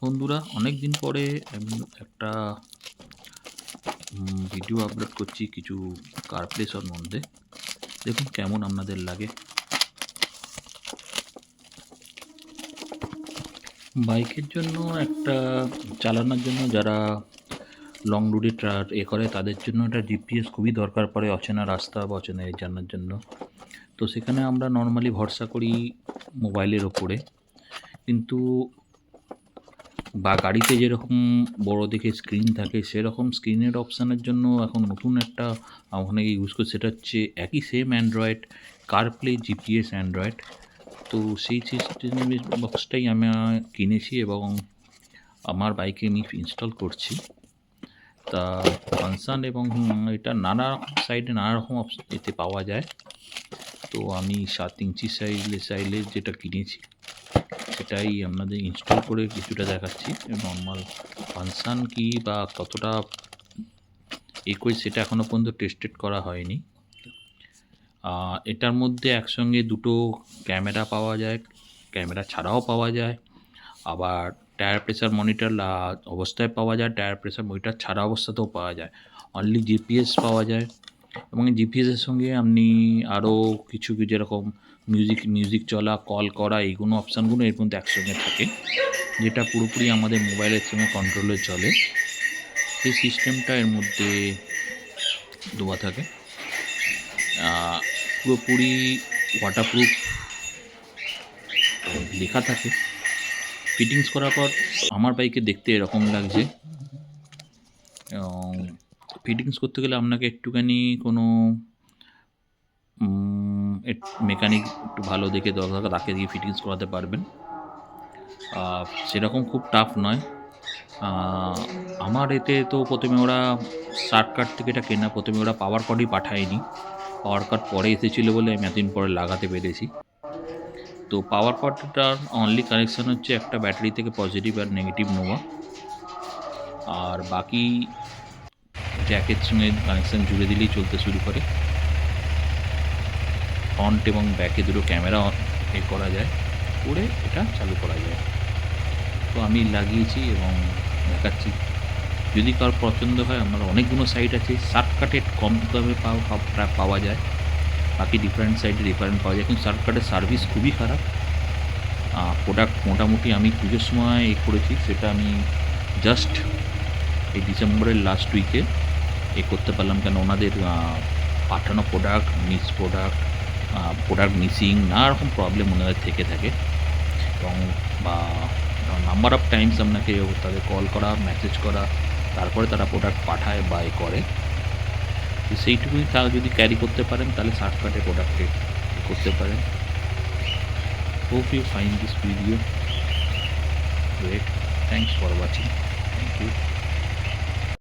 বন্ধুরা, অনেক দিন পরে আমি একটা ভিডিও আপলোড করছি কিছু কারপ্লে সম্বন্ধে। দেখুন কেমন আপনাদের লাগে। বাইকের জন্য একটা চালানোর জন্য যারা লং রুটে করে তাদের জন্য একটা জিপিএস খুবই দরকার পড়ে অচেনা রাস্তা বা অচেনা জানার জন্য। তো সেখানে আমরা নর্মালি ভরসা করি মোবাইলের ওপরে, কিন্তু গাড়িতে যেরকম বড় দেখে স্ক্রিন থাকে সেরকম স্ক্রিনের অপশানের জন্য এখন নতুন একটা অনেকে ইউজ করছে, সেটা হচ্ছে একই same Android CarPlay GPS Android. তো সেই সিস্টেম বক্সটাই আমি কিনেছি এবং আমার বাইকে আমি ইনস্টল করছি। তা ফাংশান এবং এটা নানা সাইডে নানা রকম এতে পাওয়া যায়। তো আমি 7 ইঞ্চি সাইজের যেটা কিনেছি সেটাই আপনাদের ইনস্টল করে কিছুটা দেখাচ্ছি। নর্মাল ফাংশান কি বা কতটা করে সেটা এখনও পর্যন্ত টেস্টেড করা হয়নি। এটার মধ্যে একসঙ্গে দুটো ক্যামেরা পাওয়া যায়, ক্যামেরা ছাড়াও পাওয়া যায়, আবার টায়ার প্রেসার মনিটর অবস্থায় পাওয়া যায়, টায়ার প্রেসার মনিটর ছাড়া অবস্থাতেও পাওয়া যায়, অনলি জিপিএস পাওয়া যায়। এবং এই জিপিএসের সঙ্গে আপনি আরও কিছু যেরকম মিউজিক চলা, কল করা, এইগুলো অপশানগুলো এর মধ্যে একসঙ্গে থাকে, যেটা পুরোপুরি আমাদের মোবাইলের সঙ্গে কন্ট্রোলে চলে। সেই সিস্টেমটা এর মধ্যে দেওয়া থাকে। পুরোপুরি ওয়াটারপ্রুফ লেখা থাকে। ফিটিংস করার পর আমার বাইকে দেখতে এরকম লাগছে। ফিটিংস করতে গেলে আপনাকে একটুখানি কোনো মেকানিক একটু ভালো দেখে দরকার, তাকে দিয়ে ফিটিংস করাতে পারবেন। সেরকম খুব টাফ নয়। আমার এতে তো প্রথমে ওরা শর্টকাট থেকে এটা কেনা, প্রথমে ওরা পাওয়ার কর্ডই পাঠায়নি, পাওয়ার কর্ড পরে এসেছিলো বলে আমি এতদিন পরে লাগাতে পেরেছি। তো পাওয়ার কর্ডটার অনলি কানেকশান হচ্ছে একটা ব্যাটারি থেকে পজিটিভ আর নেগেটিভ নেওয়া, আর বাকি জ্যাকের সঙ্গে কানেকশান জুড়ে দিলেই চলতে শুরু করে। ফ্রন্ট এবং ব্যাকে দুটো ক্যামেরা করা যায়, করে এটা চালু করা যায়। তো আমি লাগিয়েছি এবং দেখাচ্ছি, যদি কারোর পছন্দ হয়। আমার অনেকগুলো সাইট আছে, শর্টকাটে কম দামে পাওয়া যায়, বাকি ডিফারেন্ট সাইটে ডিফারেন্ট পাওয়া যায়, কিন্তু শর্টকাটের সার্ভিস খুবই খারাপ। প্রোডাক্ট মোটামুটি আমি পুজোর সময় করেছি, সেটা আমি জাস্ট এই ডিসেম্বরের লাস্ট উইকে করতে পারলাম, কেন ওনাদের পাঠানো প্রোডাক্ট প্রোডাক্ট মিসিং নানা রকম প্রবলেম ওনাদের থেকে থাকে, এবং বা নাম্বার অফ টাইমস আপনাকে তাদের কল করা, মেসেজ করা, তারপরে তারা প্রোডাক্ট পাঠায় বা করে। তো সেইটুকুই তারা যদি ক্যারি করতে পারেন তাহলে শর্টকাটে প্রোডাক্টে করতে পারেন। Hope you find this video great. Thanks for watching. Thank you.